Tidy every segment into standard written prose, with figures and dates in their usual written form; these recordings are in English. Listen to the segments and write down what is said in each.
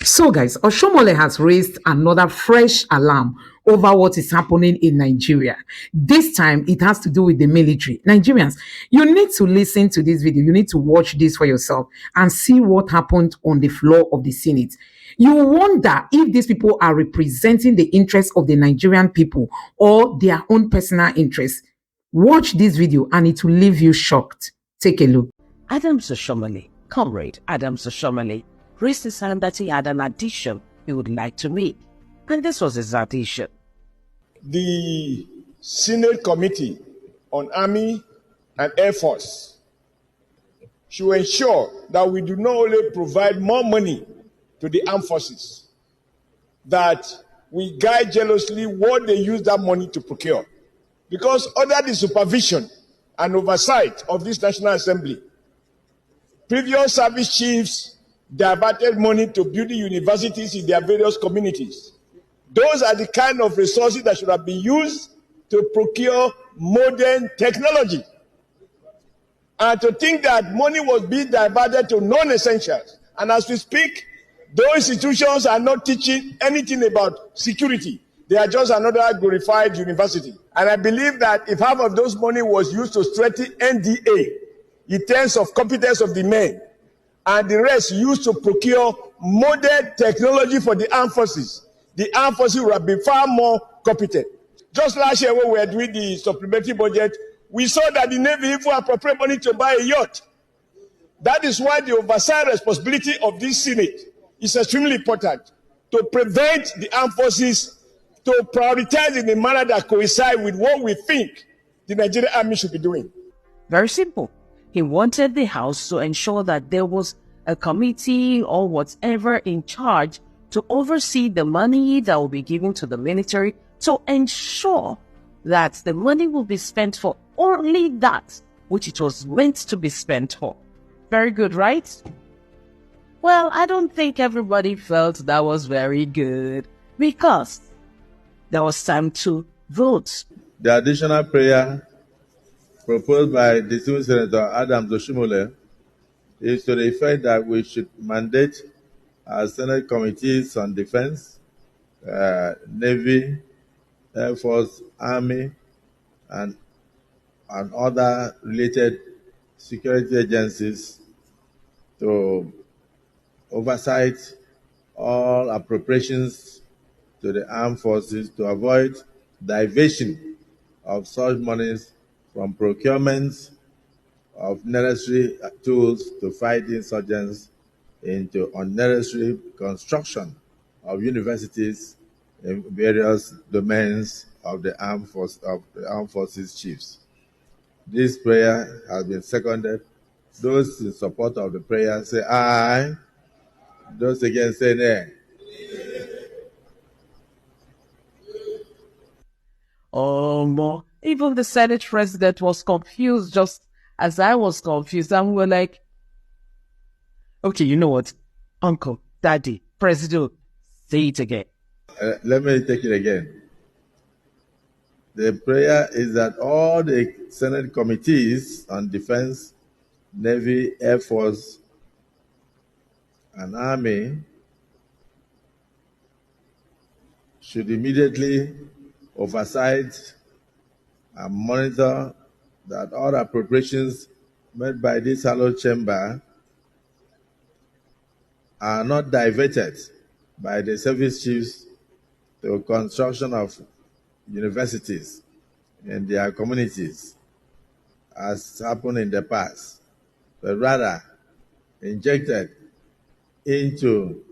So, guys, Oshiomole has raised another fresh alarm over what is happening in Nigeria. This time, it has to do with the military. Nigerians, you need to listen to this video. You need to watch this for yourself and see what happened on the floor of the Senate. You wonder if these people are representing the interests of the Nigerian people or their own personal interests. Watch this video and it will leave you shocked. Take a look. Oshiomole, Comrade Oshiomole, raised his hand that he had an addition he would like to make. And this was his addition. The Senate Committee on Army and Air Force should ensure that we do not only provide more money to the armed forces, that we guide jealously what they use that money to procure. Because under the supervision and oversight of this National Assembly, previous service chiefs diverted money to building universities in their various communities. Those are the kind of resources that should have been used to procure modern technology. And to think that money was being diverted to non-essentials. And as we speak, those institutions are not teaching anything about security. They are just another glorified university. And I believe that if half of those money was used to strengthen NDA in terms of competence of the men, and the rest used to procure modern technology for the armed forces would have been far more competent. Just last year when we were doing the supplementary budget, we saw that the Navy even appropriate money to buy a yacht. That is why the oversight responsibility of this Senate is extremely important, to prevent the armed forces to prioritize in a manner that coincides with what we think the Nigerian Army should be doing. Very simple. He wanted the House to ensure that there was a committee or whatever in charge to oversee the money that will be given to the military, to ensure that the money will be spent for only that which it was meant to be spent for. Very good, right? Well, I don't think everybody felt that was very good, because there was time to vote. The additional prayer proposed by distinguished Senator Oshiomole is to the effect that we should mandate our Senate committees on defense, Navy, Air Force, Army, and other related security agencies to oversight all appropriations to the armed forces to avoid diversion of such monies from procurement of necessary tools to fight insurgents into unnecessary construction of universities in various domains of the armed forces chiefs. This prayer has been seconded. Those in support of the prayer say aye. Those against say nay. Even the Senate president was confused, just as I was confused. And we're like, okay, you know what? Uncle, Daddy, President, say it again. Let me take it again. The prayer is that all the Senate committees on defense, Navy, Air Force, and Army should immediately oversight and monitor that all appropriations made by this hallowed chamber are not diverted by the service chiefs to construction of universities in their communities, as happened in the past, but rather injected into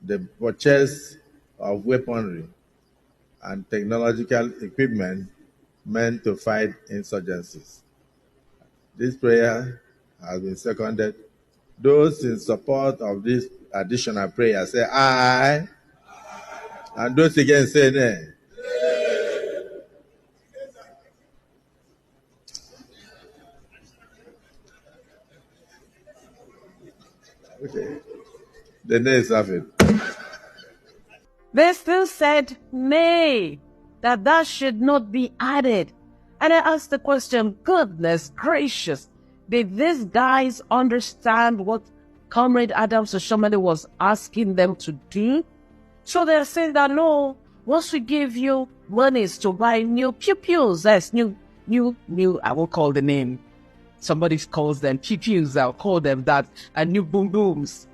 the purchase of weaponry and technological equipment meant to fight insurgencies. This prayer has been seconded. Those in support of this additional prayer say aye. And those against say nay. Okay. The nays have it. They still said nay, that should not be added. And I asked the question, goodness gracious, did these guys understand what Comrade Adams Oshiomole was asking them to do. So they're saying that no, once we give you monies to buy new pew-pews, that's new, I won't call the name. Somebody calls them pew-pews, I'll call them that, and new boom-booms.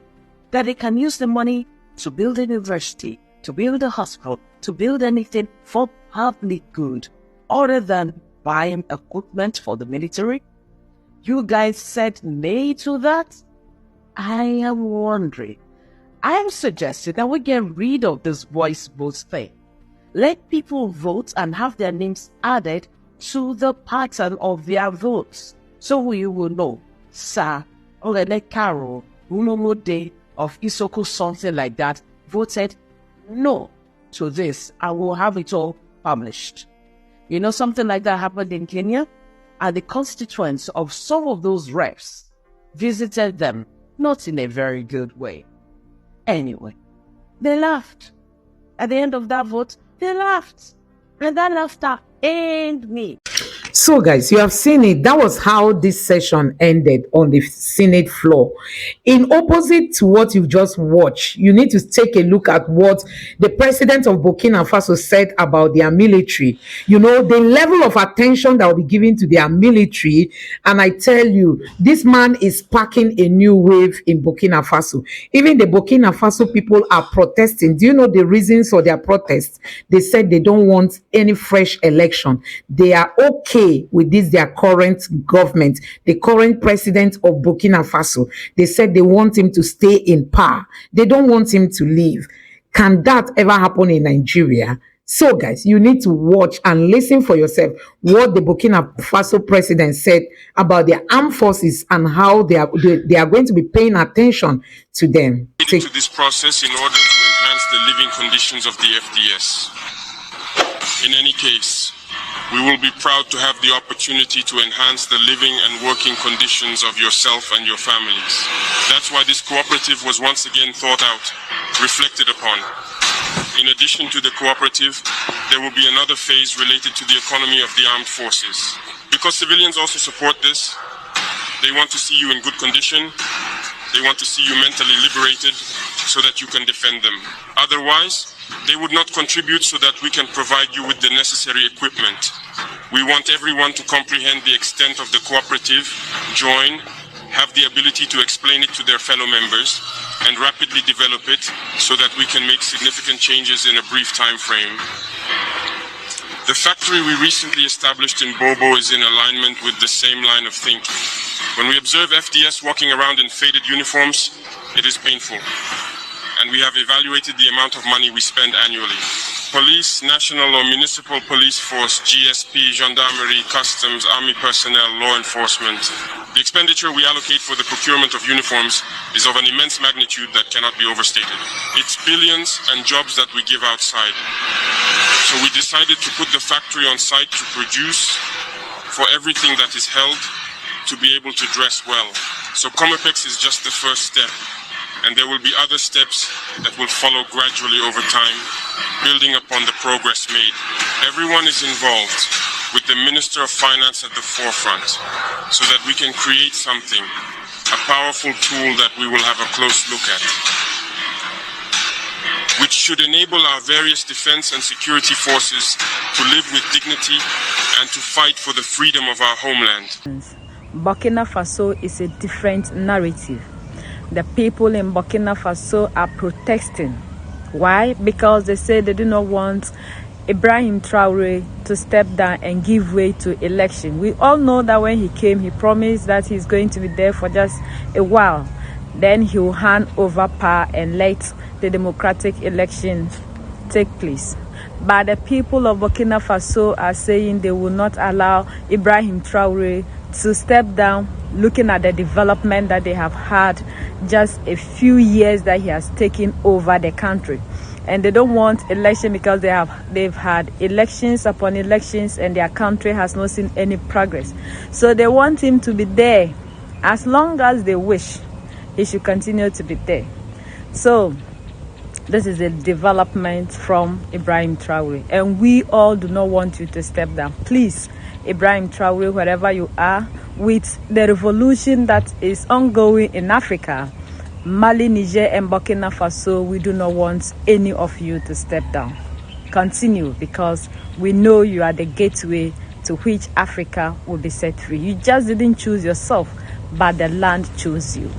That they can use the money to build a university, to build a hospital, to build anything for public good, other than buying equipment for the military. You guys said nay to that? I am wondering. I am suggesting that we get rid of this voice vote thing. Let people vote and have their names added to the pattern of their votes. So we will know, Sir Orele Caro, Unomode of Isoko, something like that, voted no to this, and we'll have it all published. You know, something like that happened in Kenya, and the constituents of some of those reps visited them, not in a very good way. Anyway, they laughed. At the end of that vote, they laughed. And that laughter pained me. So, guys, you have seen it. That was how this session ended on the Senate floor. In opposite to what you've just watched, you need to take a look at what the president of Burkina Faso said about their military. You know, the level of attention that will be given to their military. And I tell you, this man is sparking a new wave in Burkina Faso. Even the Burkina Faso people are protesting. Do you know the reasons for their protests? They said they don't want any fresh election. They are okay with this, their current government, the current president of Burkina Faso. They said they want him to stay in power. They don't want him to leave. Can that ever happen in Nigeria? So, guys, you need to watch and listen for yourself what the Burkina Faso president said about their armed forces and how they are going to be paying attention to them. To this process in order to enhance the living conditions of the FDS. In any case, we will be proud to have the opportunity to enhance the living and working conditions of yourself and your families. That's why this cooperative was once again thought out, reflected upon. In addition to the cooperative, there will be another phase related to the economy of the armed forces. Because civilians also support this, they want to see you in good condition, they want to see you mentally liberated so that you can defend them. Otherwise, they would not contribute so that we can provide you with the necessary equipment. We want everyone to comprehend the extent of the cooperative, join, have the ability to explain it to their fellow members, and rapidly develop it so that we can make significant changes in a brief time frame. The factory we recently established in Bobo is in alignment with the same line of thinking. When we observe FDS walking around in faded uniforms, it is painful. And we have evaluated the amount of money we spend annually. Police, national or municipal police force, GSP, gendarmerie, customs, army personnel, law enforcement. The expenditure we allocate for the procurement of uniforms is of an immense magnitude that cannot be overstated. It's billions and jobs that we give outside. So we decided to put the factory on site to produce for everything that is held to be able to dress well. So Comepex is just the first step. And there will be other steps that will follow gradually over time, building upon the progress made. Everyone is involved, with the Minister of Finance at the forefront, so that we can create something, a powerful tool that we will have a close look at, which should enable our various defense and security forces to live with dignity and to fight for the freedom of our homeland. Burkina Faso is a different narrative. The people in Burkina Faso are protesting. Why? Because they say they do not want Ibrahim Traore to step down and give way to election. We all know that when he came, he promised that he's going to be there for just a while. Then he will hand over power and let the democratic elections take place. But the people of Burkina Faso are saying they will not allow Ibrahim Traore to step down, looking at the development that they have had just a few years that he has taken over the country. And they don't want election because they've had elections upon elections and their country has not seen any progress. So they want him to be there. As long as they wish, he should continue to be there. So this is a development from Ibrahim Traore. And we all do not want you to step down. Please, Ibrahim Traore, wherever you are, with the revolution that is ongoing in Africa, Mali, Niger, and Burkina Faso, we do not want any of you to step down. Continue, because we know you are the gateway to which Africa will be set free. You just didn't choose yourself, but the land chose you.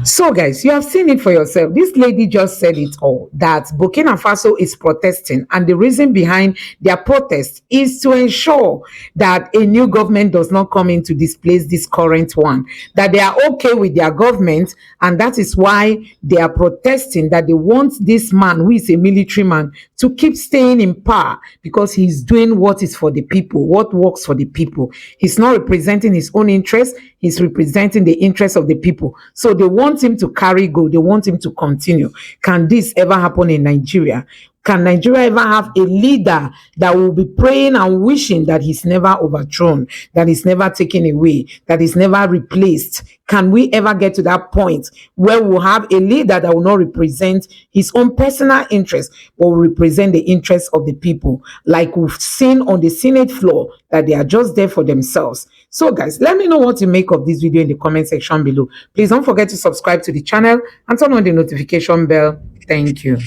So, guys, you have seen it for yourself. This lady just said it all, that Burkina Faso is protesting, and the reason behind their protest is to ensure that a new government does not come in to displace this current one, that they are okay with their government, and that is why they are protesting, that they want this man, who is a military man, to keep staying in power, because he's doing what is for the people, what works for the people. He's not representing his own interests, he's representing the interests of the people. So they want him to carry go, they want him to continue. Can this ever happen in Nigeria? Can Nigeria ever have a leader that will be praying and wishing that he's never overthrown, that he's never taken away, that he's never replaced? Can we ever get to that point where we'll have a leader that will not represent his own personal interests, but will represent the interests of the people, like we've seen on the Senate floor, that they are just there for themselves? So, guys, let me know what you make of this video in the comment section below. Please don't forget to subscribe to the channel and turn on the notification bell. Thank you.